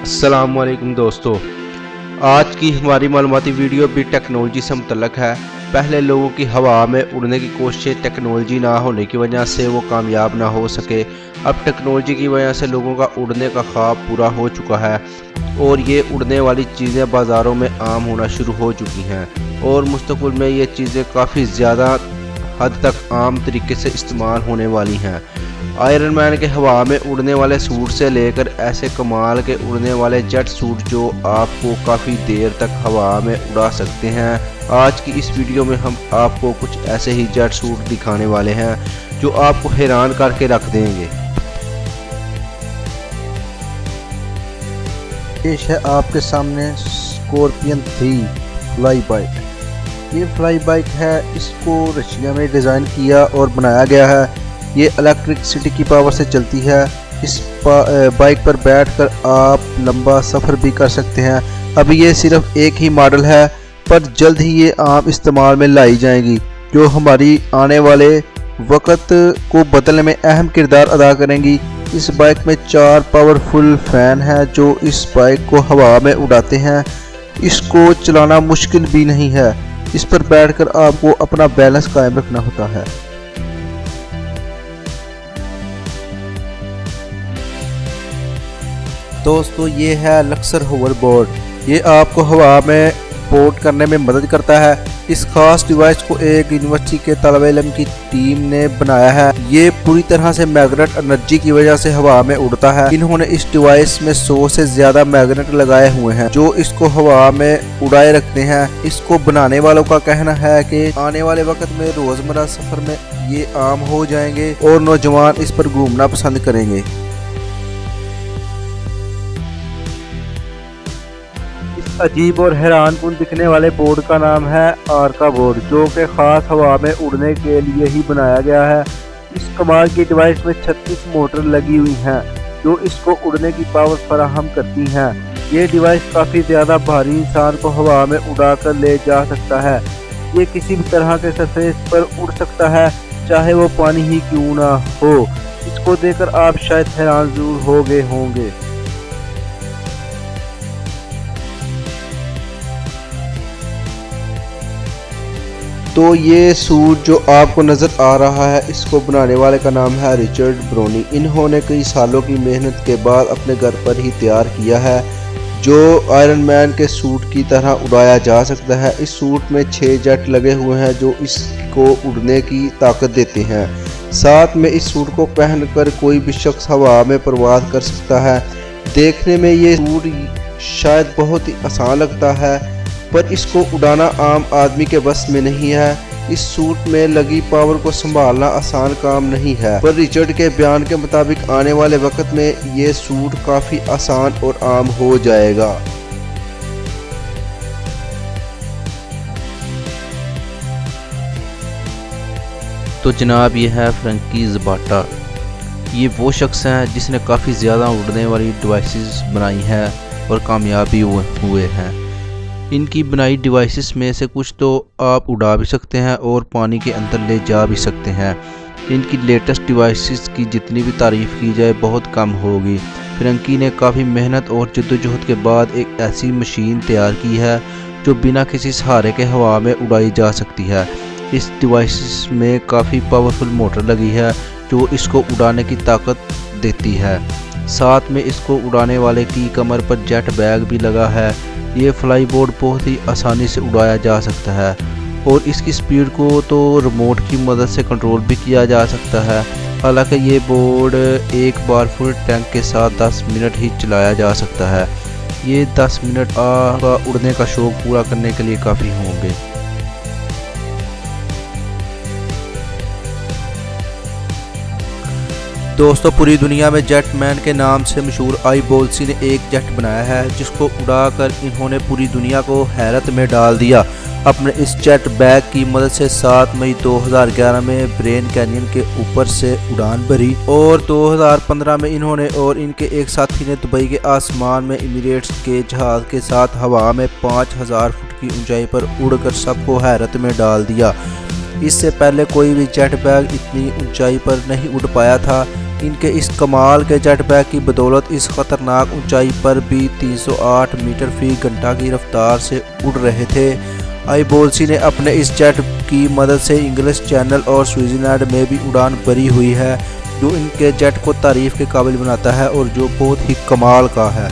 अस्सलामुअलैकुम दोस्तों, आज की हमारी मालूमाती वीडियो भी टेक्नोलॉजी से मुतल्लक है। पहले लोगों की हवा में उड़ने की कोशिशें टेक्नोलॉजी ना होने की वजह से वो कामयाब ना हो सके। अब टेक्नोलॉजी की वजह से लोगों का उड़ने का ख्वाब पूरा हो चुका है और ये उड़ने वाली चीज़ें बाज़ारों में आम होना शुरू हो चुकी हैं और मुस्तक़बिल में ये चीज़ें काफ़ी ज़्यादा हद तक आम तरीके से इस्तेमाल होने वाली हैं। आयरन मैन के हवा में उड़ने वाले सूट से लेकर ऐसे कमाल के उड़ने वाले जेट सूट जो आपको काफ़ी देर तक हवा में उड़ा सकते हैं। आज की इस वीडियो में हम आपको कुछ ऐसे ही जेट सूट दिखाने वाले हैं जो आपको हैरान करके रख देंगे। पेश है आपके सामने स्कॉर्पियन 3 फ्लाई बाइक। ये फ्लाई बाइक है, इसको रशिया में डिज़ाइन किया और बनाया गया है। ये इलेक्ट्रिसिटी की पावर से चलती है। इस बाइक पर बैठकर आप लंबा सफ़र भी कर सकते हैं। अभी ये सिर्फ एक ही मॉडल है, पर जल्द ही ये आम इस्तेमाल में लाई जाएगी, जो हमारी आने वाले वक़्त को बदलने में अहम किरदार अदा करेंगी। इस बाइक में 4 पावरफुल फ़ैन हैं जो इस बाइक को हवा में उड़ाते हैं। इसको चलाना मुश्किल भी नहीं है। इस पर बैठकर आपको अपना बैलेंस कायम रखना होता है। दोस्तों, ये है लक्सर होवरबोर्ड। ये आपको हवा में बोट करने में मदद करता है। इस खास डिवाइस को एक यूनिवर्सिटी के तलबे इल्म की टीम ने बनाया है। ये पूरी तरह से मैग्नेट एनर्जी की वजह से हवा में उड़ता है। इन्होंने इस डिवाइस में 100 से ज्यादा मैग्नेट लगाए हुए हैं जो इसको हवा में उड़ाए रखते हैं। इसको बनाने वालों का कहना है कि आने वाले वक्त में रोजमर्रा सफर में ये आम हो जाएंगे और नौजवान इस पर घूमना पसंद करेंगे। अजीब और हैरानकुन दिखने वाले बोर्ड का नाम है आर्का बोर्ड, जो कि खास हवा में उड़ने के लिए ही बनाया गया है। इस कमाल की डिवाइस में 36 मोटर लगी हुई हैं जो इसको उड़ने की पावर फराहम करती हैं। ये डिवाइस काफ़ी ज़्यादा भारी इंसान को हवा में उड़ाकर ले जा सकता है। ये किसी भी तरह के सरफेस पर उड़ सकता है, चाहे वो पानी ही क्यों ना हो। इसको देखकर आप शायद हैरान जरूर हो गए होंगे। तो ये सूट जो आपको नज़र आ रहा है, इसको बनाने वाले का नाम है रिचर्ड ब्रोनी। इन्होंने कई सालों की मेहनत के बाद अपने घर पर ही तैयार किया है, जो आयरन मैन के सूट की तरह उड़ाया जा सकता है। इस सूट में 6 जेट लगे हुए हैं जो इसको उड़ने की ताकत देते हैं। साथ में इस सूट को पहनकर कोई भी शख्स हवा में परवाज़ कर सकता है। देखने में ये सूट शायद बहुत ही आसान लगता है, पर इसको उड़ाना आम आदमी के बस में नहीं है। इस सूट में लगी पावर को संभालना आसान काम नहीं है, पर रिचर्ड के बयान के मुताबिक आने वाले वक्त में ये सूट काफ़ी आसान और आम हो जाएगा। तो जनाब, ये है फ्रैंकी ज़बाटा। ये वो शख्स हैं जिसने काफ़ी ज़्यादा उड़ने वाली डिवाइसेस बनाई हैं और कामयाब भी हुए हैं। इनकी बनाई डिवाइसेस में से कुछ तो आप उड़ा भी सकते हैं और पानी के अंदर ले जा भी सकते हैं। इनकी लेटेस्ट डिवाइसेस की जितनी भी तारीफ़ की जाए बहुत कम होगी। फ्रैंकी ने काफ़ी मेहनत और जद्दोजहद के बाद एक ऐसी मशीन तैयार की है जो बिना किसी सहारे के हवा में उड़ाई जा सकती है। इस डिवाइसेस में काफ़ी पावरफुल मोटर लगी है जो इसको उड़ाने की ताकत देती है। साथ में इसको उड़ाने वाले की कमर पर जेट बैग भी लगा है। ये फ्लाई बोर्ड बहुत ही आसानी से उड़ाया जा सकता है और इसकी स्पीड को तो रिमोट की मदद से कंट्रोल भी किया जा सकता है। हालांकि ये बोर्ड एक बार फुल टैंक के साथ 10 मिनट ही चलाया जा सकता है। ये 10 मिनट आपका उड़ने का शौक पूरा करने के लिए काफ़ी होंगे। दोस्तों, पूरी दुनिया में जेटमैन के नाम से मशहूर आईबोल्सी ने एक जेट बनाया है जिसको उड़ाकर इन्होंने पूरी दुनिया को हैरत में डाल दिया। अपने इस जेट बैग की मदद से 7 मई 2011 में ब्रेन कैनियन के ऊपर से उड़ान भरी और 2015 में इन्होंने और इनके एक साथी ने दुबई के आसमान में एमिरेट्स के जहाज़ के साथ हवा में 5000 फुट की ऊंचाई पर उड़कर सबको हैरत में डाल दिया। इससे पहले कोई भी जेट बैग इतनी ऊंचाई पर नहीं उड़ पाया था। इनके इस कमाल के जेट पैक की बदौलत इस खतरनाक ऊंचाई पर भी 308 मीटर फी घंटा की रफ्तार से उड़ रहे थे। आईबोल्सी ने अपने इस जेट की मदद से इंग्लिश चैनल और स्विट्जरलैंड में भी उड़ान भरी हुई है, जो इनके जेट को तारीफ के काबिल बनाता है और जो बहुत ही कमाल का है।